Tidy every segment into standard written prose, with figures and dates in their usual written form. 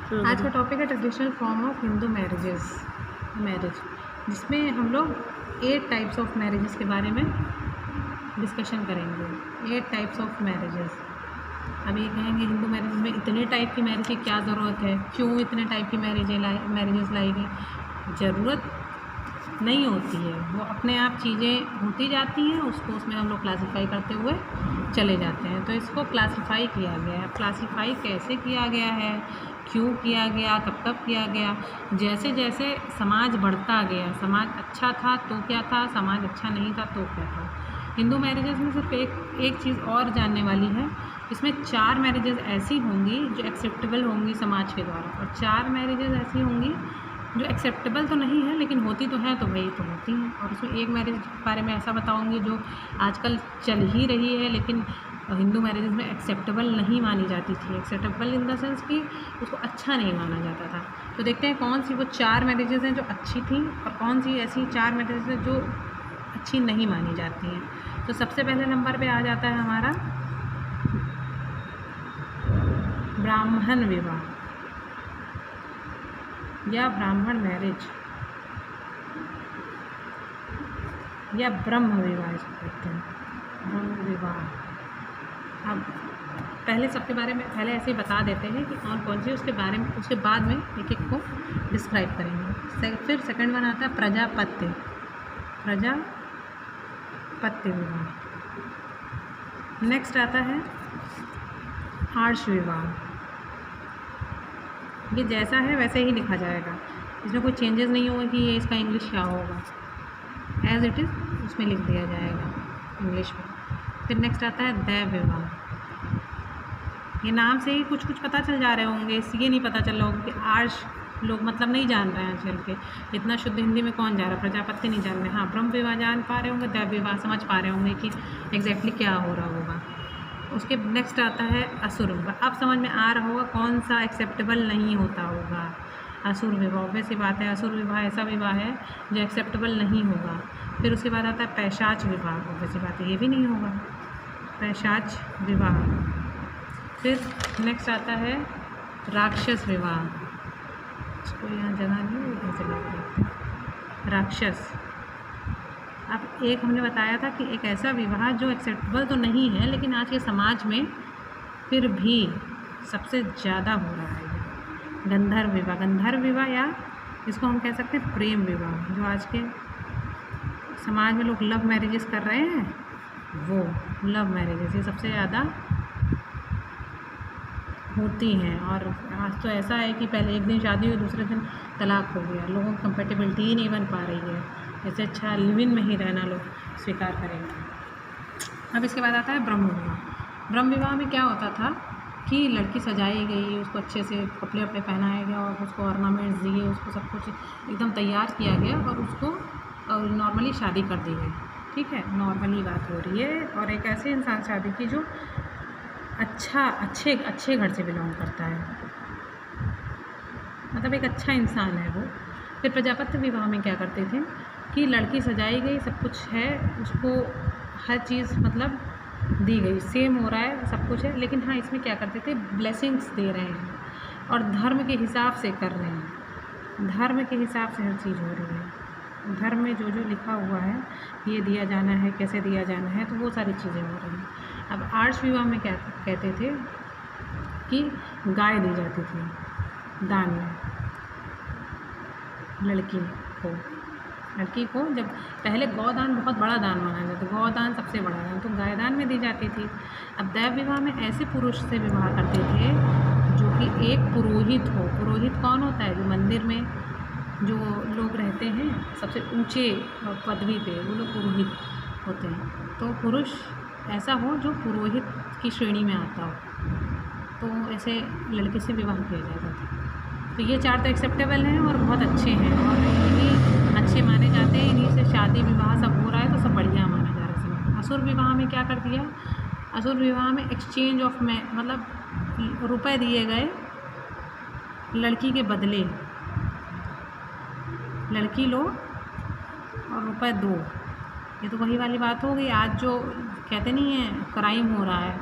आज का टॉपिक है traditional form of Hindu marriage, जिसमें हम लोग 8 टाइप्स ऑफ मैरिजेस के बारे में डिस्कशन करेंगे। 8 टाइप्स ऑफ मैरिजेस। अब ये कहेंगे हिंदू मैरिज में इतने टाइप की मैरिज की क्या ज़रूरत है, क्यों इतने टाइप की मैरिजेस लाई गई। ज़रूरत नहीं होती है, वो अपने आप चीज़ें होती जाती हैं, उसको उसमें हम लोग क्लासीफाई करते हुए चले जाते हैं। तो इसको क्लासीफाई किया गया है। क्लासीफाई कैसे किया गया है, क्यों किया गया, कब कब किया गया, जैसे जैसे समाज बढ़ता गया, समाज अच्छा था तो क्या था, समाज अच्छा नहीं था तो क्या था। हिंदू मैरिजेस में सिर्फ एक चीज़ और जानने वाली है, इसमें 4 मैरिजेस ऐसी होंगी जो एक्सेप्टेबल होंगी समाज के द्वारा, और 4 मैरिजेस ऐसी होंगी जो एक्सेप्टेबल तो नहीं है लेकिन होती तो हैं, तो वही तो होती हैं। और उसमें एक मैरिज के बारे में ऐसा बताऊंगी जो आजकल चल ही रही है लेकिन हिंदू मैरिज में एक्सेप्टेबल नहीं मानी जाती थी। एक्सेप्टेबल इन द सेंस कि उसको अच्छा नहीं माना जाता था। तो देखते हैं कौन सी वो 4 मैरिजेस हैं जो अच्छी थी और कौन सी ऐसी 4 मैरिजेस हैं जो अच्छी नहीं मानी जाती हैं। तो सबसे पहले नंबर पे आ जाता है हमारा ब्राह्मण विवाह या ब्राह्मण मैरिज या ब्रह्म विवाह इसको कहते हैं, ब्रह्म विवाह। अब पहले सबके बारे में पहले ऐसे ही बता देते हैं कि कौन कौन सी, उसके बारे में उसके बाद में एक एक को डिस्क्राइब करेंगे। फिर सेकंड वन आता है प्रजापत्य विवाह। नेक्स्ट आता है आर्ष विवाह। ये जैसा है वैसे ही लिखा जाएगा, इसमें कोई चेंजेस नहीं होगा कि ये इसका इंग्लिश क्या होगा, एज इट इज़ उसमें लिख दिया जाएगा इंग्लिश में। फिर नेक्स्ट आता है दैव विवाह। ये नाम से ही कुछ पता चल जा रहे होंगे, ये नहीं पता चल रहा होगा कि आर्ष लोग मतलब नहीं जान रहे हैं चल के, इतना शुद्ध हिंदी में कौन जा रहा है, प्रजापत्य नहीं जान रहे। हाँ, ब्रह्म विवाह जान पा रहे होंगे, दैव विवाह समझ पा रहे होंगे कि एग्जैक्टली क्या हो रहा होगा। उसके नेक्स्ट आता है असुर विवाह। अब समझ में आ रहा होगा कौन सा एक्सेप्टेबल नहीं होता होगा। असुर विवाह वैसी बात है, असुर विवाह ऐसा विवाह है जो एक्सेप्टेबल नहीं होगा। फिर उसके बाद आता है पैशाच विवाह, वैसी बात है ये भी नहीं होगा, पैशाच विवाह। फिर नेक्स्ट आता है राक्षस विवाह, इसको यहाँ जगह नहीं ऐसे लग राक्षस। अब एक हमने बताया था कि एक ऐसा विवाह जो एक्सेप्टेबल तो नहीं है लेकिन आज के समाज में फिर भी सबसे ज़्यादा हो रहा है, गंधर्व विवाह। गंधर्व विवाह या इसको हम कह सकते हैं प्रेम विवाह, जो आज के समाज में लोग लव मैरिजेस कर रहे हैं, वो लव मैरिजेस ये सबसे ज़्यादा होती हैं। और आज तो ऐसा है कि पहले एक दिन शादी हुई, दूसरे दिन तलाक हो गया, लोगों की कंपेटेबिलिटी ही नहीं बन पा रही है। इससे अच्छा लिव इन में ही रहना लोग स्वीकार करेंगे। अब इसके बाद आता है ब्रह्म विवाह। ब्रह्म विवाह में क्या होता था कि लड़की सजाई गई, उसको अच्छे से कपड़े वपड़े पहनाए गए और उसको ऑर्नामेंट्स दिए, उसको सब कुछ एकदम तैयार किया गया और उसको नॉर्मली शादी कर दी गई। ठीक है, नॉर्मली बात हो रही है। और एक ऐसे इंसान शादी की जो अच्छे घर से बिलोंग करता है, मतलब एक अच्छा इंसान है वो। फिर प्रजापत्य विवाह में क्या करते थे कि लड़की सजाई गई, सब कुछ है, उसको हर चीज़ मतलब दी गई, सेम हो रहा है, सब कुछ है, लेकिन हाँ इसमें क्या करते थे, ब्लेसिंग्स दे रहे हैं और धर्म के हिसाब से कर रहे हैं, धर्म के हिसाब से हर चीज़ हो रही है। धर्म में जो जो लिखा हुआ है, ये दिया जाना है, कैसे दिया जाना है, तो वो सारी चीज़ें हो रही हैं। अब आर्ष विवाह में क्या कहते थे कि गाय दी जाती थी दान में लड़की को जब पहले गौदान बहुत बड़ा दान माना जाता, गौदान सबसे बड़ा दान, तो गाय दान में दी जाती थी। अब दैव विवाह में ऐसे पुरुष से विवाह करते थे जो कि एक पुरोहित हो। पुरोहित कौन होता है, जो मंदिर में जो लोग रहते हैं सबसे ऊंचे पदवी पे, वो लोग पुरोहित होते हैं। तो पुरुष ऐसा हो जो पुरोहित की श्रेणी में आता हो, तो ऐसे लड़के से विवाह किया जाता था। तो ये 4 तो एक्सेप्टेबल हैं और बहुत अच्छे हैं और इन्हीं अच्छे माने जाते हैं, इन्हीं से शादी विवाह सब हो रहा है, तो सब बढ़िया माना जा रहा है समय। असुर विवाह में क्या कर दिया, असुर विवाह में एक्सचेंज ऑफ मतलब रुपए दिए गए लड़की के बदले, लड़की लो और रुपए दो। ये तो वही वाली बात हो गई, आज जो कहते नहीं है क्राइम हो रहा है,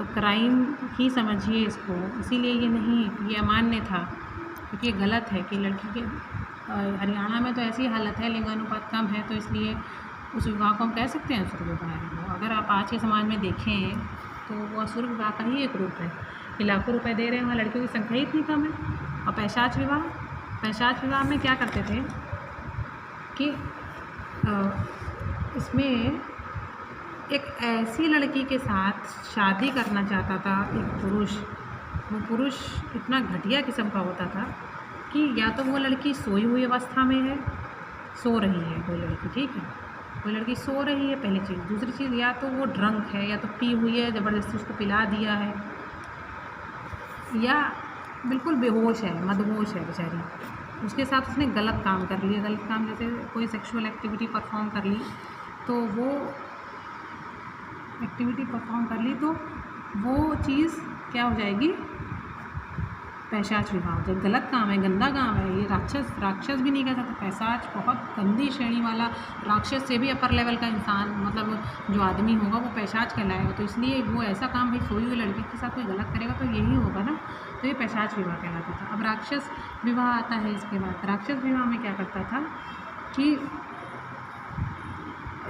तो क्राइम ही समझिए इसको, इसीलिए ये नहीं, ये अमान्य था, क्योंकि ये गलत है कि लड़की के हरियाणा में तो ऐसी हालत है, लिंगानुपात कम है, तो इसलिए उस विवाह को हम कह सकते हैं असुर विवाह है वो। अगर आप आज के समाज में देखें तो वो असुर विवाह का ही एक रूप है कि लाखों रुपए दे रहे हैं, वहाँ लड़कियों की संख्या ही इतनी कम है। और पैशाच विवाह में क्या करते थे कि इसमें एक ऐसी लड़की के साथ शादी करना चाहता था एक पुरुष, वो पुरुष इतना घटिया किस्म का होता था कि या तो वो लड़की सोई हुई अवस्था में है, सो रही है कोई लड़की, ठीक है, कोई लड़की सो रही है, पहली चीज़। दूसरी चीज़, या तो वो ड्रंक है, या तो पी हुई है, ज़बरदस्ती उसको पिला दिया है, या बिल्कुल बेहोश है, मदहोश है बेचारी, उसके साथ उसने गलत काम कर लिया। गलत काम जैसे कोई सेक्सुअल एक्टिविटी परफॉर्म कर ली, तो वो चीज़ क्या हो जाएगी, पैशाच विवाह हो जाएगा। गलत काम है, गंदा काम है, ये राक्षस भी नहीं कह सकता। पैशाच बहुत गंदी श्रेणी वाला, राक्षस से भी अपर लेवल का इंसान, मतलब जो आदमी होगा वो पैशाच कहलाएगा। तो इसलिए वो ऐसा काम भाई सोई हुई लड़की के साथ कोई गलत करेगा तो यही होगा ना, तो ये पैशाच विवाह कहलाता था। अब राक्षस विवाह आता है इसके बाद। राक्षस विवाह में क्या करता था कि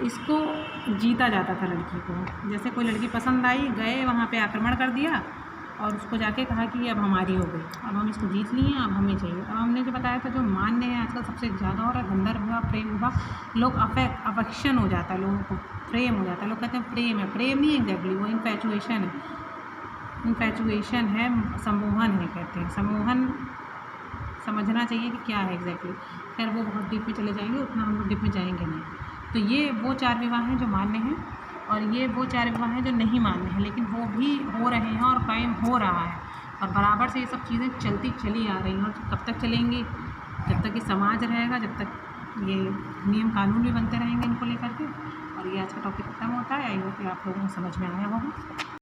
इसको जीता जाता था लड़की को। जैसे कोई लड़की पसंद आई, गए वहाँ पे आक्रमण कर दिया और उसको जाके कहा कि अब हमारी हो गई, अब हम इसको जीत लिए, अब हमें चाहिए। अब हमने जो बताया था, जो मान्य है आजकल सबसे ज़्यादा हो रहा है, गंधर्व विवाह, प्रेम विवाह। लोग अफेक्शन हो जाता है, लोगों को प्रेम हो जाता है, लोग कहते हैं प्रेम है, प्रेम नहीं एग्जैक्टली, वो इन्फैचुएशन है, सम्मोहन है, कहते हैं। सम्मोहन समझना चाहिए कि क्या है एग्जैक्टली। खैर वो बहुत डीप में चले जाएंगे, उतना हम लोग डीप में जाएंगे नहीं। तो ये वो 4 विवाह हैं जो मान्य हैं, और ये वो 4 विवाह हैं जो नहीं मान्य हैं, लेकिन वो भी हो रहे हैं और क्राइम हो रहा है, और बराबर से ये सब चीज़ें चली आ रही हैं। और कब तक चलेंगी? जब तक ये समाज रहेगा, जब तक ये नियम कानून भी बनते रहेंगे इनको लेकर के। और ये आज का टॉपिक खत्म होता है। आई होप कि आप लोगों को समझ में आया होगा।